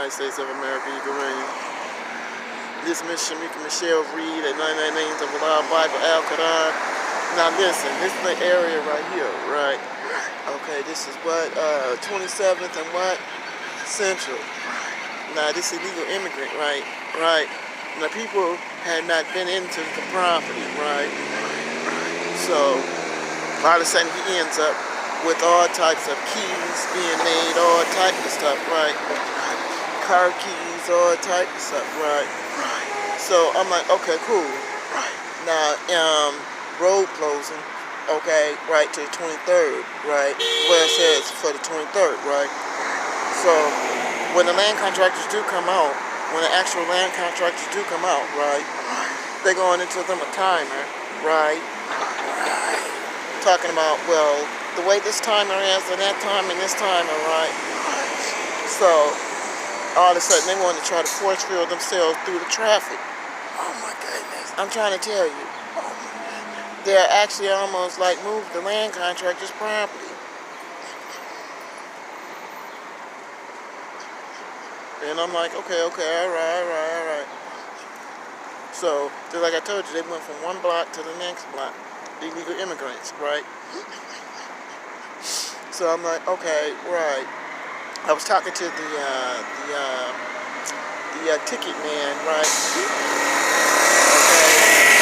United States of America. You can read. This is Miss Shamika Michelle Reed at 99 Names of Allah Bible Al-Quran. Now listen, this is the area right here, right? Okay, this is what, 27th and what? Central. Now this illegal immigrant, right? Right. Now people had not been into the property, right? So all of a sudden he ends up with all types of keys being made, all types of stuff, right? Car keys, all types of stuff, right? So I'm like, okay, cool. Now, road closing, okay, right, to the 23rd, right? Where it says for the 23rd, right? So when the land contractors do come out, when the actual land contractors do come out, right, they're going into them a timer, right? Talking about, well, the way this timer is and that time and this timer, right? So all of a sudden they want to try to force field themselves through the traffic. Oh my goodness. I'm trying to tell you. Oh my goodness. They're actually almost like move the land contractor's property. And I'm like, okay, all right. So, just like I told you, they went from one block to the next block. Illegal immigrants, right? So I'm like, okay, right. I was talking to the ticket man, right? Okay.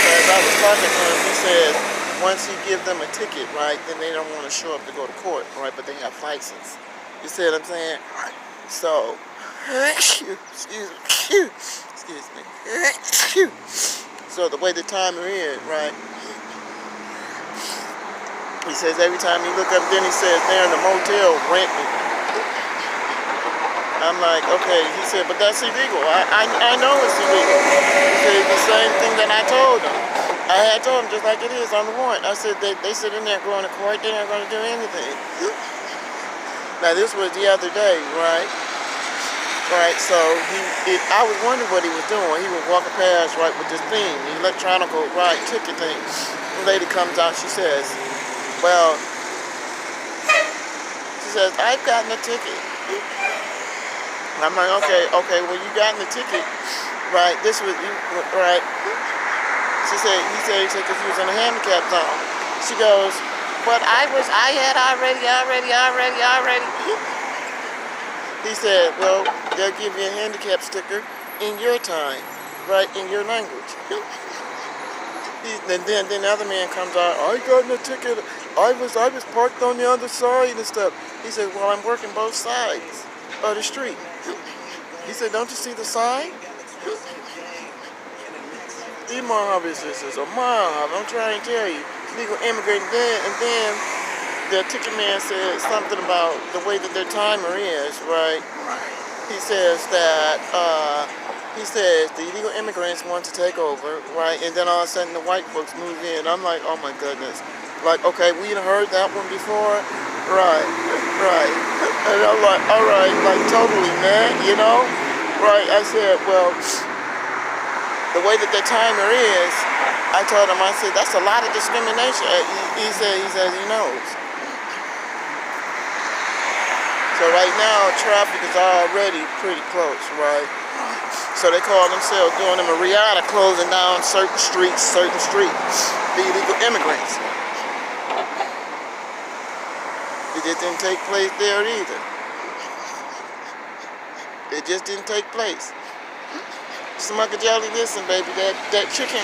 As I was talking to him, he said once you give them a ticket, right, then they don't want to show up to go to court, right? But they have license. You see what I'm saying? So, excuse me. So the way the timer is, right? He says every time you look up, then he says they're in the motel renting. I'm like, okay. He said, but that's illegal. I know it's illegal. He said the same thing that I told him. I had told him just like it is on the warrant. I said they sit in there going to court. They're not going to do anything. Now this was the other day, right? Right. So I was wondering what he was doing. He was walking past right with this thing, the electronic right ticket thing. The lady comes out. She says, well, she says, I've gotten a ticket. I'm like, okay, well, you gotten the ticket, right? This was, right? He said, because he was in a handicap zone. She goes, but I had already. He said, well, they'll give you a handicap sticker in your time, right, in your language. And then the other man comes out, I got a ticket. I was parked on the other side and stuff. He said, well, I'm working both sides of the street. He said, don't you see the sign? The mob is a mob. I'm trying to tell you. Legal immigrant. And then the ticket man said something about the way that their timer is, right? He says that, the illegal immigrants want to take over, right? And then all of a sudden the white folks move in. I'm like, oh my goodness. Like, okay, we heard that one before. Right. And I'm like, all right, like totally, man, you know? Right, I said, well, the way that the timer is, I told him, I said, that's a lot of discrimination. He says he knows. So right now, traffic is already pretty close, right? So they call themselves doing them a Rihanna closing down certain streets, the illegal immigrants. It didn't take place there either. It just didn't take place. Smucker Jelly, listen, baby, that chicken,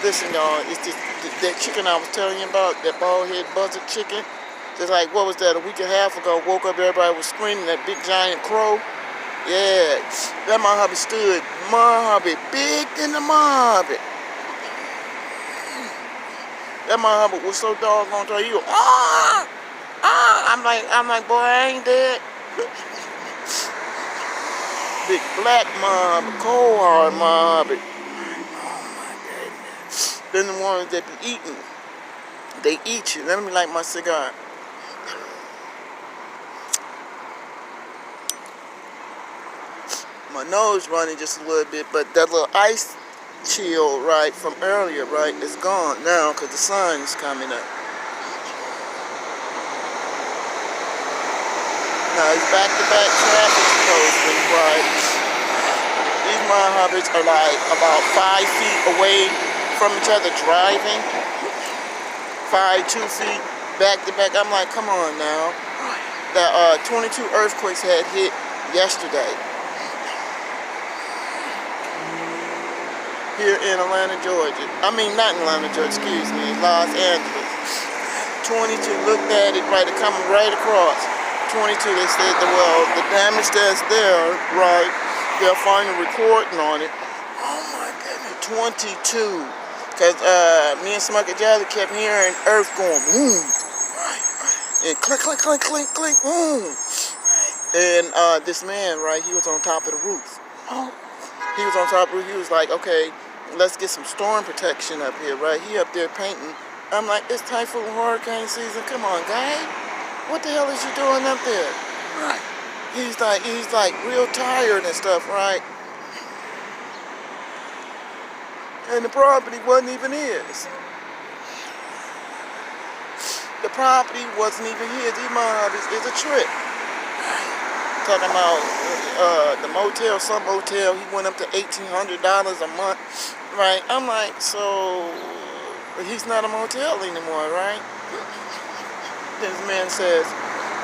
listen, y'all, it's just that chicken I was telling you about, that bald-head buzzard chicken. Just like, what was that, a week and a half ago, woke up, everybody was screaming, that big giant crow. Yeah, that Mojave stood, Mojave, big than the Mojave. That Mojave was so doggone tall, you go, I'm like, boy, I ain't dead. Big black Mojave, cold hard Mojave. Oh my goodness. Then the ones that be eating, they eat you. Let me light my cigar. My nose running just a little bit, but that little ice chill, right, from earlier, right, is gone now because the sun is coming up. Now it's back-to-back traffic supposedly, right? hobbits are like about 5 feet away from each other driving. 2 feet back to back. I'm like, come on now. The 22 earthquakes had hit yesterday here in Atlanta, Georgia. I mean, not in Atlanta, Georgia, excuse me, Los Angeles. 22, looked at it, right, it coming right across. 22, they said, well, the damage that's there, right, they're finally recording on it. Oh my goodness. 22. Because me and Smoker Jolly kept hearing earth going, boom. And click, click, click, click, click, boom. And this man, right, he was on top of the roof. Oh. He was on top of the roof. He was like, okay, let's get some storm protection up here, right? He up there painting. I'm like, it's typhoon hurricane season. Come on, guy. What the hell is you doing up there? Right. He's like real tired and stuff, right? And the property wasn't even his. The property wasn't even his. These motherfuckers is a trick. Talking about the motel, some motel, he went up to $1,800 a month, right? I'm like, so he's not a motel anymore, right? This man says,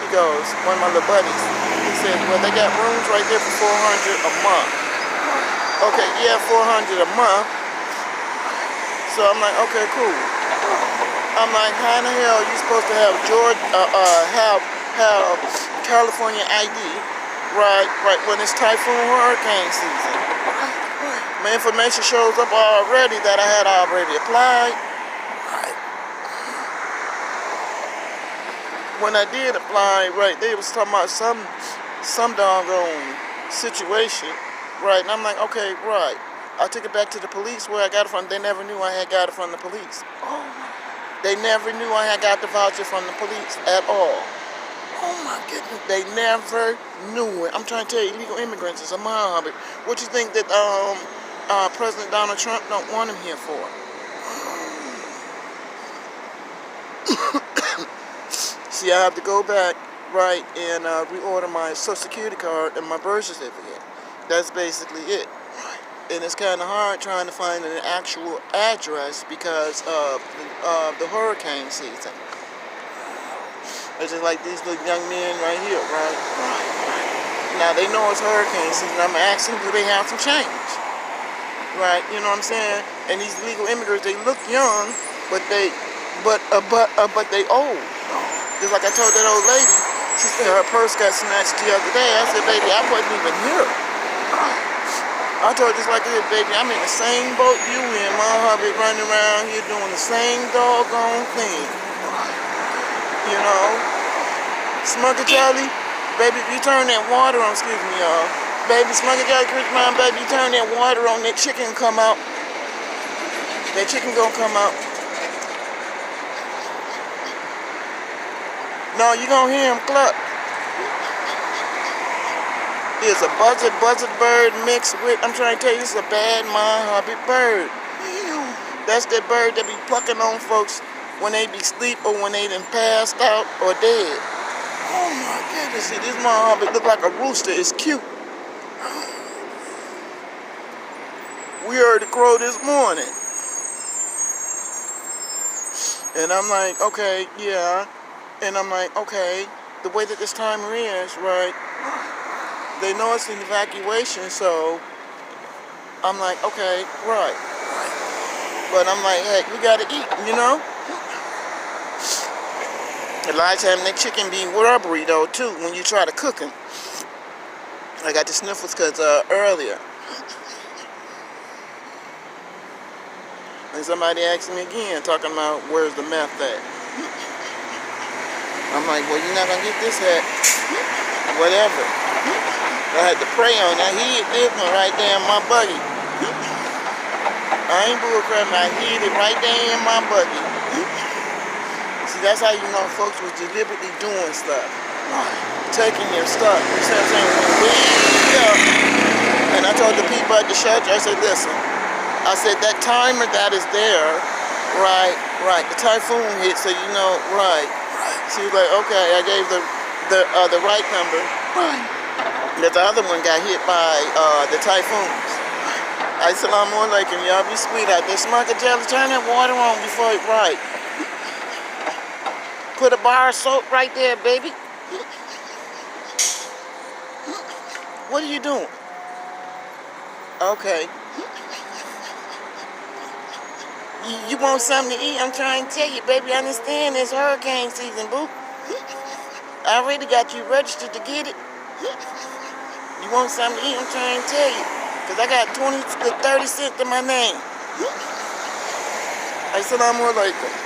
he goes, one of my little buddies, he says, well, they got rooms right there for $400 a month. Okay, yeah, $400 a month. So I'm like, okay, cool. I'm like, how in the hell are you supposed to have have California ID, right, when it's typhoon hurricane season? My information shows up already that I had already applied. When I did apply, right, they was talking about some doggone situation, right, and I'm like, okay, right. I took it back to the police where I got it from. They never knew I had got it from the police. Oh. They never knew I had got the voucher from the police at all. Oh my goodness. They never knew it. I'm trying to tell you, illegal immigrants is a mob. What you think that President Donald Trump don't want him here for? See, I have to go back, right, and reorder my Social Security card and my birth certificate. That's basically it. And it's kind of hard trying to find an actual address because of the hurricane season. It's just like these little young men right here, right? Now they know it's hurricane season. I'm asking, do they have some change? Right? You know what I'm saying? And these illegal immigrants, they look young, but they old. Just like I told that old lady, she said her purse got snatched the other day. I said, baby, I wasn't even here. I told her just like this, baby, I'm in the same boat you in. My hubby running around here doing the same doggone thing. You know? Smoker Charlie, baby, if you turn that water on, excuse me, y'all. Baby, Smoker Charlie, Chris Mom, baby, you turn that water on, that chicken come out. That chicken gonna come out. No, you gonna hear him cluck. It's a buzzard bird mixed with, I'm trying to tell you, this is a bad my-hobby bird. That's that bird that be plucking on folks when they be asleep or when they done passed out or dead. Oh my goodness. See, this my-hobby look like a rooster. It's cute. We heard it crow this morning. And I'm like, okay, yeah. And I'm like, okay, the way that this timer is, right, they know it's an evacuation, so I'm like, okay, right. But I'm like, hey, we gotta eat, you know? A lot of times that chicken be rubbery though too when you try to cook them. I got the sniffles because earlier. And somebody asked me again, talking about where's the meth at. I'm like, well, you're not gonna get this at whatever. I had to pray on that. He hit this one right there in my buggy. I ain't bullcrapping. I hid it right there in my buggy. See, that's how you know folks was deliberately doing stuff. Taking your stuff. You see what I'm saying? Way up. And I told the people at the shelter, I said, listen. I said, that timer that is there, right, the typhoon hit, so you know, right. She was like, okay, I gave the right number. Right. That the other one got hit by the typhoons. Assalamu alaikum. Y'all be sweet out there. Smoker jelly, turn that water on before it right. Put a bar of soap right there, baby. What are you doing? Okay. You want something to eat? I'm trying to tell you, baby. I understand it's hurricane season, boo. I already got you registered to get it. You want something to eat? I'm trying to tell you. Because I got 20 to 30 cents in my name. Assalamu alaikum.